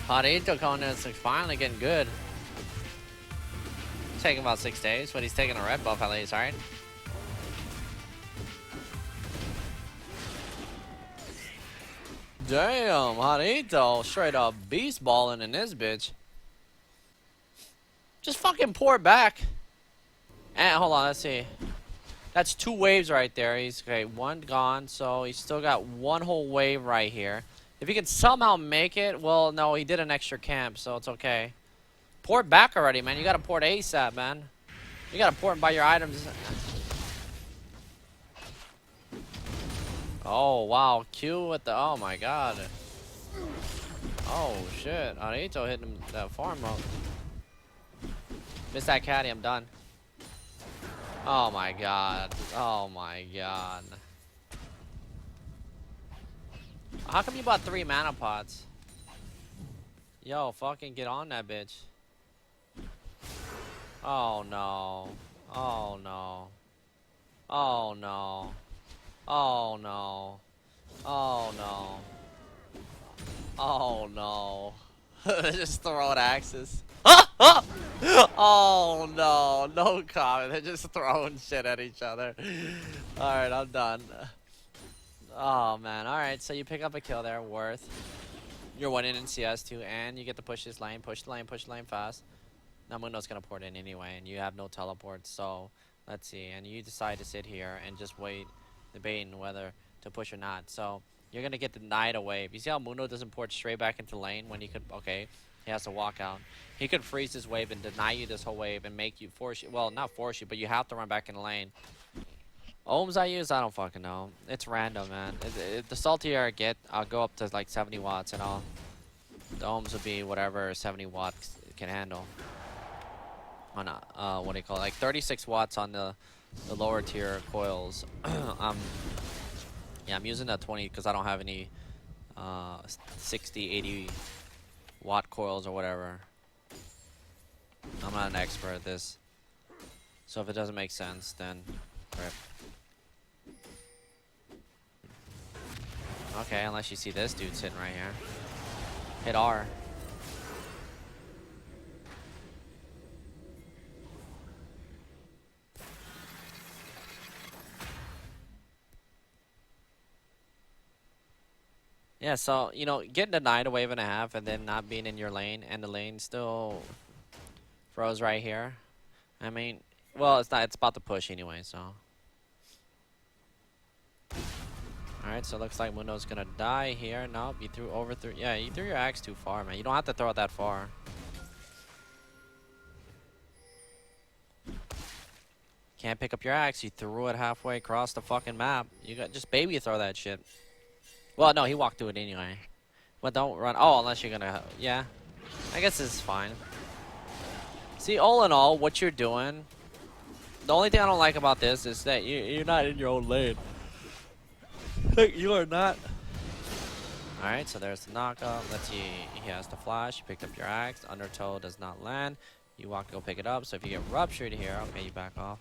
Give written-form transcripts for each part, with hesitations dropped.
Jarito Conan is finally getting good. Taking about 6 days, but he's taking a red buff at least, alright? Damn, Jarito straight up beast balling in this bitch. Just fucking pour it back. And hold on, let's see. That's 2 waves right there. He's okay, 1 gone, so he's still got 1 whole wave right here. If he can somehow make it, well, no, he did an extra camp, so it's okay. Pour it back already, man. You gotta pour it ASAP, man. You gotta pour it by your items. Oh, wow. Q with the... Oh, my God. Oh, shit. Jarito hitting him that farm up. Missed that caddy. I'm done. Oh, my God. Oh, my God. How come you bought 3 mana pots? Yo, fucking get on that bitch. Oh, no. Oh, no. Oh, no. Oh, no. Oh, no. Oh, no. Just throwing axes. Oh, no. No comment. They're just throwing shit at each other. Alright, I'm done. Oh, man. Alright, so you pick up a kill there. Worth. You're winning in CS too, and you get to push this lane. Push the lane, push the lane fast. Now Mundo's going to port in anyway, and you have no teleport. So, let's see. And you decide to sit here and just wait, debating whether to push or not. So, you're going to get denied a wave. You see how Mundo doesn't port straight back into lane when he could... Okay, he has to walk out. He could freeze this wave and deny you this whole wave and make you force you... Well, not force you, but you have to run back in the lane. Ohms I use, I don't fucking know. It's random, man. The saltier I get, I'll go up to like 70 watts and all. The ohms would be whatever 70 watts can handle. On what do you call it? Like 36 watts on the lower tier coils. Yeah, I'm using that 20 because I don't have any 60, 80 watt coils or whatever. I'm not an expert at this. So if it doesn't make sense, then rip. Okay, unless you see this dude sitting right here. Hit R. Yeah, so, you know, getting denied a wave and a half and then not being in your lane and the lane still froze right here. I mean, well, it's not, it's about to push anyway, so. Alright, so it looks like Mundo's gonna die here. Nope, you threw yeah, you threw your axe too far, man. You don't have to throw it that far. Can't pick up your axe. You threw it halfway across the fucking map. You got just baby throw that shit. Well, no, he walked through it anyway. But don't run. Oh, unless you're gonna. Yeah, I guess this is fine. See, all in all, what you're doing. The only thing I don't like about this is that you're not in your own lane. You are not. Alright, so there's the knockup. Let's see. He has the flash. You picked up your axe. Undertow does not land. You walk to go pick it up. So if you get ruptured here, okay, you back off.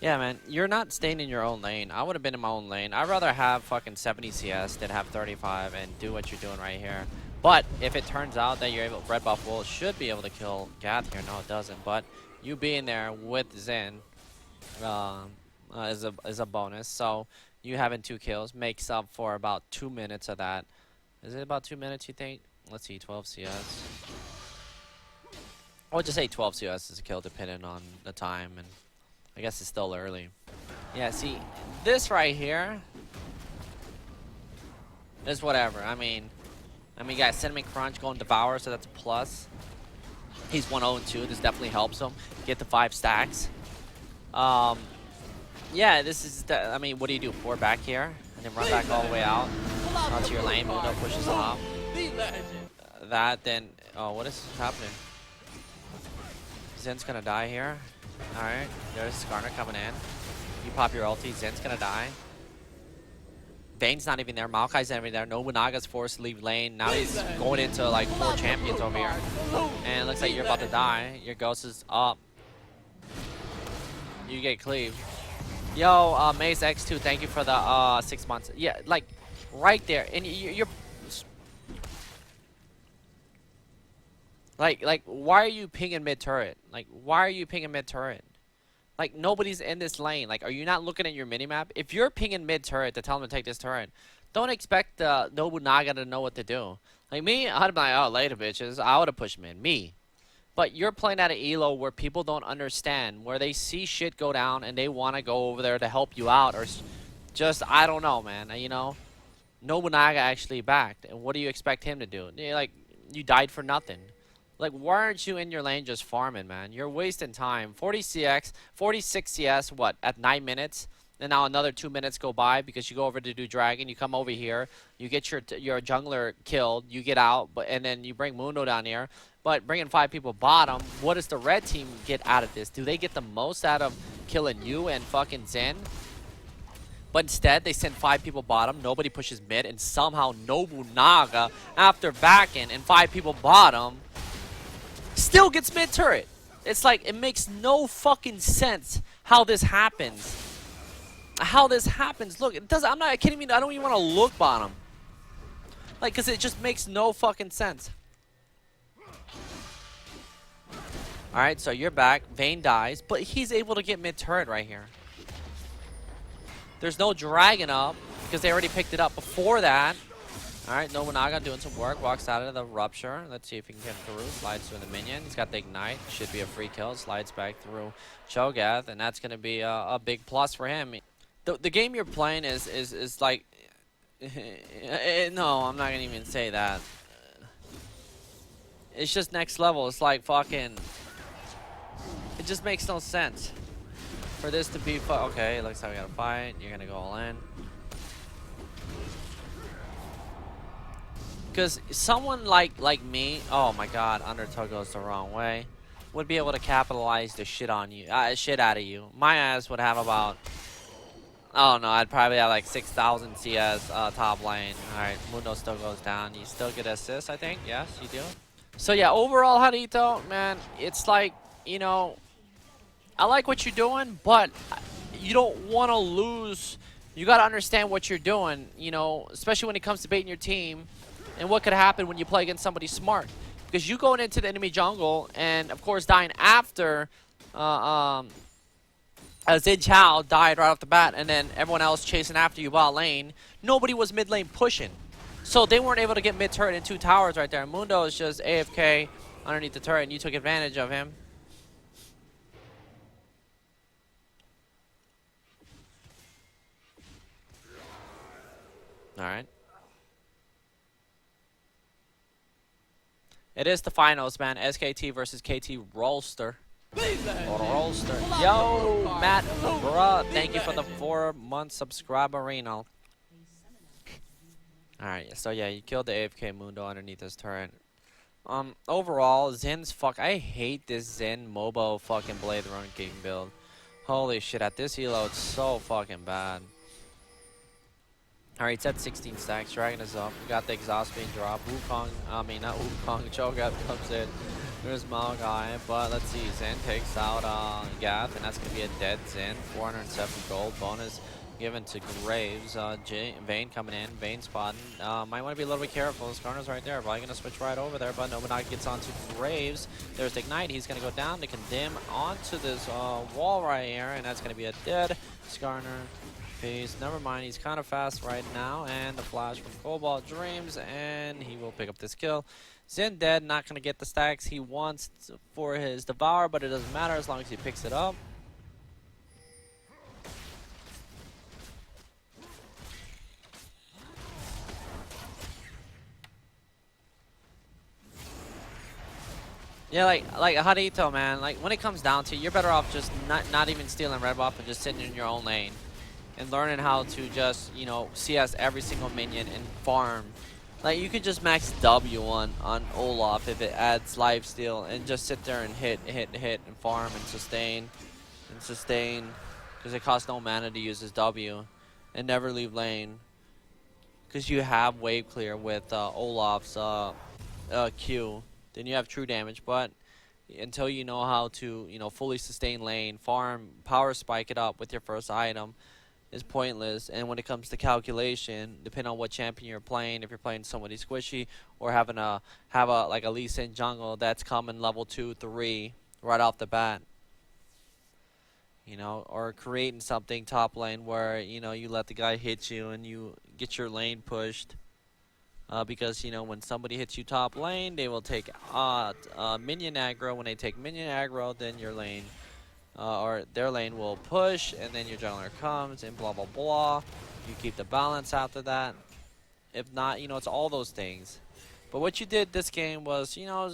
Yeah, man, you're not staying in your own lane. I would have been in my own lane. I'd rather have fucking 70 CS than have 35 and do what you're doing right here. But if it turns out that you're able, Red Buff Wolf should be able to kill Gath here. No, it doesn't. But you being there with Zen is a bonus. So you having 2 kills makes up for about 2 minutes of that. Is it about 2 minutes, you think? Let's see, 12 CS. I would just say 12 CS is a kill depending on the time, and I guess it's still early. Yeah, see, this right here is whatever. I mean, you got Cinnamon Crunch going Devour, so that's a plus. He's 1-0-2. This definitely helps him get the 5 stacks. Yeah, this is, I mean, what do you do? Pour back here and then run back all the way out onto your lane. Mundo pushes off. That, then, oh, what is happening? Zen's gonna die here. Alright, there's Skarner coming in. You pop your ulti, Zen's gonna die. Vane's not even there, Maokai's not even there. Nobunaga's forced to leave lane. Now he's going into like 4 champions over here. And it looks like you're about to die. Your ghost is up. You get cleaved. Yo, Maze X2, thank you for the 6 months. Yeah, like right there, and you're like, why are you pinging mid turret? Like, why are you pinging mid turret? Like, nobody's in this lane. Like, are you not looking at your minimap? If you're pinging mid turret to tell them to take this turret, don't expect Nobunaga to know what to do. Like me, I'd be like, oh, later, bitches. I would have pushed mid. Me. But you're playing at an elo where people don't understand, where they see shit go down and they want to go over there to help you out, or just, I don't know, man. You know, Nobunaga actually backed, and what do you expect him to do? Like, you died for nothing. Like, why aren't you in your lane just farming, man? You're wasting time. 40 CX, 46 CS, what, at 9 minutes? And now another 2 minutes go by because you go over to do Dragon. You come over here. You get your jungler killed. You get out, and then you bring Mundo down here. But bringing 5 people bottom, what does the red team get out of this? Do they get the most out of killing you and fucking Zen? But instead, they send 5 people bottom. Nobody pushes mid. And somehow Nobunaga, after backing and 5 people bottom, still gets mid turret. It's like, it makes no fucking sense how this happens. How this happens. Look, it does. I'm not kidding me. I don't even want to look bottom. Like, because it just makes no fucking sense. Alright, so you're back. Vayne dies, but he's able to get mid turret right here. There's no dragon up because they already picked it up before that. Alright, Nobunaga doing some work. Walks out of the rupture. Let's see if he can get through. Slides through the minion. He's got the ignite. Should be a free kill. Slides back through Cho'Gath, and that's going to be a big plus for him. The game you're playing is like... no, I'm not going to even say that. It's just next level. It's like fucking... It just makes no sense for this to be okay, looks like we got a fight. You're gonna go all in. Because someone like me, oh my god, Undertow goes the wrong way, would be able to capitalize the shit on you, shit out of you. My ass would have about, oh no, I'd probably have like 6,000 CS top lane. Alright, Mundo still goes down. You still get assist, I think. Yes, you do. So yeah, overall, Jarito, man, it's like, you know, I like what you're doing, but you don't want to lose. You got to understand what you're doing, you know, especially when it comes to baiting your team and what could happen when you play against somebody smart. Because you going into the enemy jungle and, of course, dying after Xin Chao died right off the bat, and then everyone else chasing after you bot lane. Nobody was mid lane pushing. So they weren't able to get mid turret and 2 towers right there. Mundo is just AFK underneath the turret, and you took advantage of him. Alright. It is the finals, man. SKT versus KT Rolster. Rolster. Yo, Matt, bruh. Thank you for the 4-month subscriber, Reno. Alright, so yeah, you killed the AFK Mundo underneath this turret. Overall, Zen's I hate this Zen Mobo fucking Blade Run King build. Holy shit, at this elo, it's so fucking bad. Alright, it's at 16 stacks. Dragon is up. We got the exhaust being dropped. Wukong, not Wukong. Cho'Gath comes in. There's Malachi, but let's see. Zen takes out Gath, and that's going to be a dead Zen. 407 gold bonus given to Graves. Vayne coming in. Vayne spotting. Might want to be a little bit careful. Skarner's right there. Probably going to switch right over there, but Nobunaga gets onto Graves. There's the Ignite. He's going to go down to condemn onto this wall right here, and that's going to be a dead Skarner. Never mind, he's kind of fast right now, and the flash from Cobalt Dreams, and he will pick up this kill. Zen dead, not going to get the stacks he wants for his Devour, but it doesn't matter as long as he picks it up. Yeah, like Jarito, man, like when it comes down to it, you're better off just not even stealing red buff and just sitting in your own lane. And learning how to just, you know, CS every single minion and farm. Like, you could just max W on Olaf if it adds lifesteal and just sit there and hit, and farm and sustain. Because it costs no mana to use his W. And never leave lane. Because you have wave clear with Olaf's Q. Then you have true damage, but until you know how to, you know, fully sustain lane, farm, power spike it up with your first item is pointless. And when it comes to calculation, depending on what champion you're playing, if you're playing somebody squishy or have a like a Lee Sin jungle that's coming level 2, 3 right off the bat, you know, or creating something top lane where, you know, you let the guy hit you and you get your lane pushed. Because, you know, when somebody hits you top lane, they will take minion aggro. When they take minion aggro, then your lane, or their lane will push, and then your jungler comes, and blah, blah, blah. You keep the balance after that. If not, you know, it's all those things. But what you did this game was, you know,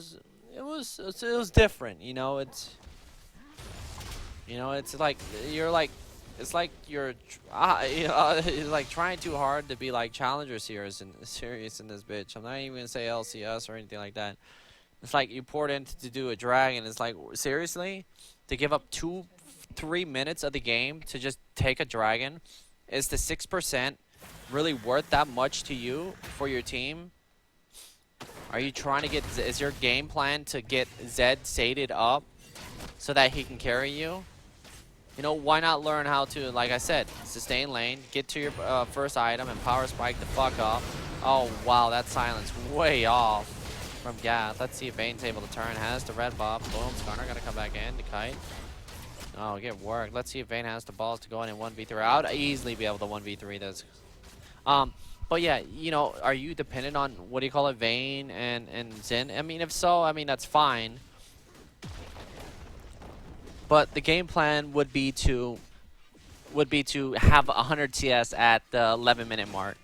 it was different, you know. It's like it's like you're like trying too hard to be like challenger serious in this bitch. I'm not even gonna say LCS or anything like that. It's like you poured in to do a dragon. It's like, seriously, to give up 2-3 minutes of the game to just take a dragon, is the 6% really worth that much to you for your team? Are you trying to get? Is your game plan to get Zed sated up so that he can carry you? You know, why not learn how to, like I said, sustain lane, get to your first item, and power spike the fuck up. Oh, wow, that silence way off from Gath. Let's see if Vayne's able to turn. Has the red buff. Boom, Skarner gonna come back in to kite. Oh, get worked. Let's see if Vayne has the balls to go in and 1v3. I would easily be able to 1v3 this. But yeah, you know, are you dependent on, what do you call it, Vayne and Xin? I mean, if so, I mean, that's fine. But the game plan would be to have 100 CS at the 11-minute mark.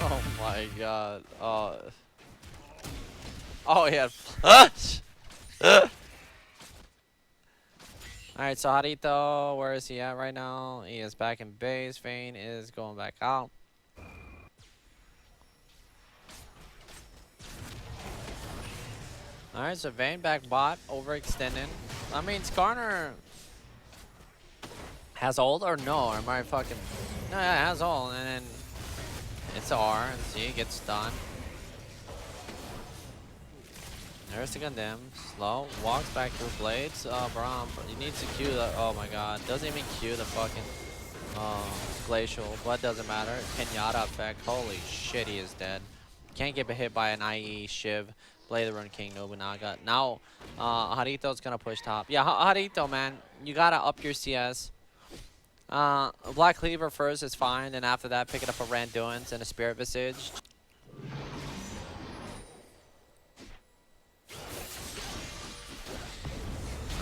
Oh my god. Oh, he had flush! Alright, so Jarito, where is he at right now? He is back in base. Vayne is going back out. Alright, so Vayne back bot, overextending. I mean, Skarner has ult or no? Or am I fucking... No, yeah, it has ult, and then it's R. See, gets stunned. There's the condemn. Slow. Walks back through blades. Braum, he needs to Q the... Oh my god. Doesn't even Q the fucking... glacial. But doesn't matter. Kenyatta effect. Holy shit, he is dead. Can't get hit by an IE Shiv. Blade the Run King Nobunaga. Now, Jarito's gonna push top. Yeah, Jarito, man. You gotta up your CS. Black Cleaver first is fine. And after that, pick it up a Randuin's and a Spirit Visage.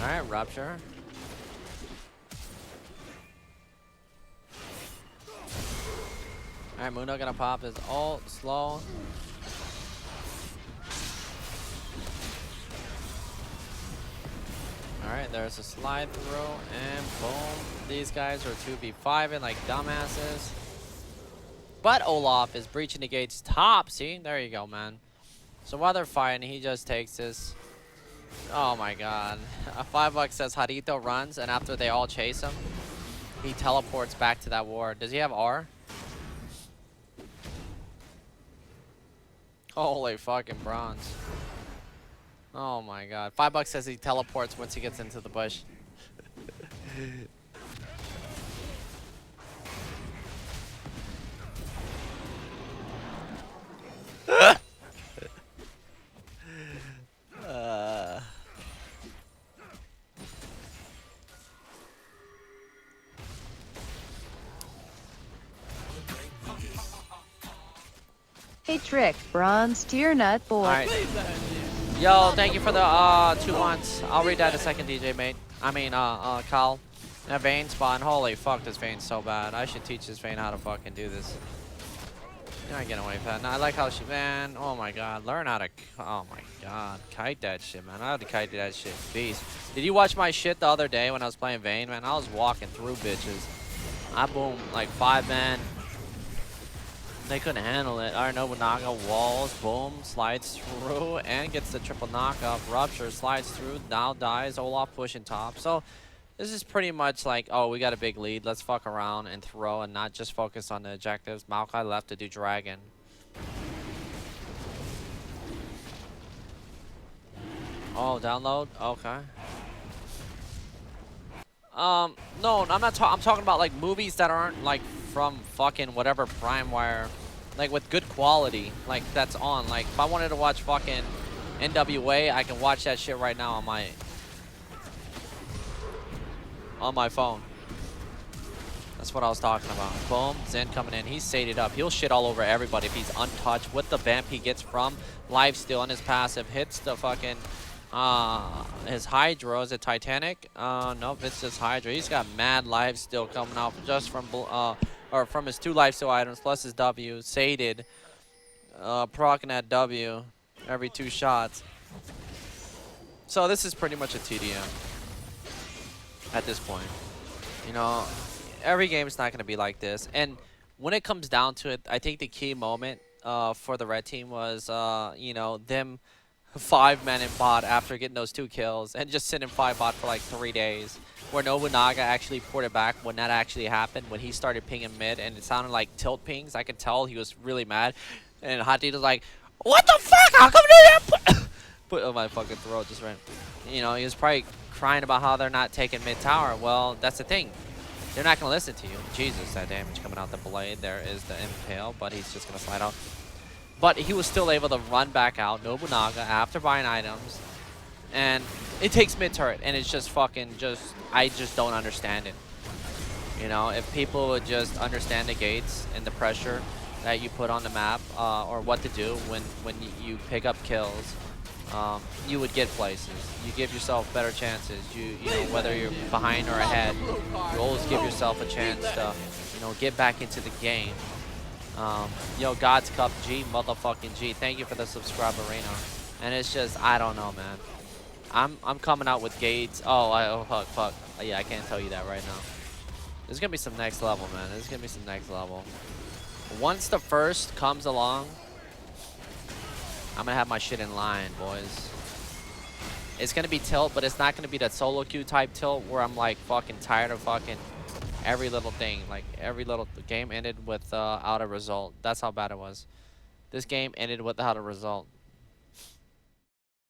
Alright, Rupture. Alright, Mundo gonna pop his ult, slow. Alright, there's a slide through, and boom. These guys are 2v5ing like dumbasses. But Olaf is breaching the gates top. See? There you go, man. So while they're fighting, he just takes this. Oh my god. A $5 says Jarito runs, and after they all chase him, he teleports back to that ward. Does he have R? Holy fucking bronze. Oh my god. $5 says he teleports once he gets into the bush. Hey Trick, bronze tier nut boy. Alright. Yo, thank you for the 2 months. I'll read that in a second, DJ mate. I mean, Kyle. That Vayne spawn. Holy fuck, this Vayne's so bad. I should teach this Vayne how to fucking do this. You're not getting away with that. No, I like how she, man. Oh my god. Learn how to, oh my god. Kite that shit, man. I had to kite that shit. Beast. Did you watch my shit the other day when I was playing Vayne, man? I was walking through bitches. I boomed like 5 men. They couldn't handle it. Alright, Nobunaga walls, boom, slides through, and gets the triple knockup. Rupture slides through, now dies. Olaf pushing top. So this is pretty much like, oh, we got a big lead. Let's fuck around and throw and not just focus on the objectives. Maokai left to do dragon. Oh, download? Okay. No, I'm not I'm talking about like movies that aren't like from fucking whatever Prime Wire, like with good quality, like that's on. Like if I wanted to watch fucking NWA, I can watch that shit right now on my phone. That's what I was talking about. Boom, Zen coming in. He's sated up. He'll shit all over everybody if he's untouched. With the vamp he gets from lifesteal on his passive, hits the fucking his Hydra. Is it Titanic? Nope, it's just Hydra. He's got mad lifesteal coming out just from or from his 2 lifesteal items plus his W. Sated, proccing that W every 2 shots. So this is pretty much a TDM at this point. You know, every game is not going to be like this. And when it comes down to it, I think the key moment for the red team was, you know, them 5-men in bot after getting those 2 kills and just sitting 5 bot for like 3 days. Where Nobunaga actually ported back when that actually happened, when he started pinging mid and it sounded like tilt pings. I could tell he was really mad. And Hati was like, what the fuck? How come they didn't put on my fucking throat just ran. You know, he was probably crying about how they're not taking mid tower. Well, that's the thing. They're not going to listen to you. Jesus, that damage coming out the blade. There is the impale, but he's just going to slide out. But he was still able to run back out, Nobunaga, after buying items. And it takes mid turret, and it's just fucking just, I just don't understand it. You know, if people would just understand the gates and the pressure that you put on the map, or what to do when you pick up kills, you would get places. You give yourself better chances. You know, whether you're behind or ahead, you always give yourself a chance to, you know, get back into the game. Yo, God's Cup G, motherfucking G. Thank you for the subscribe arena. And it's just, I don't know, man. I'm coming out with gates. Oh, fuck. Yeah, I can't tell you that right now. There's gonna be some next level, man. There's gonna be some next level. Once the first comes along, I'm gonna have my shit in line, boys. It's gonna be tilt, but it's not gonna be that solo queue type tilt where I'm like fucking tired of fucking every little thing. Like every little game ended without a result. That's how bad it was. This game ended without a result.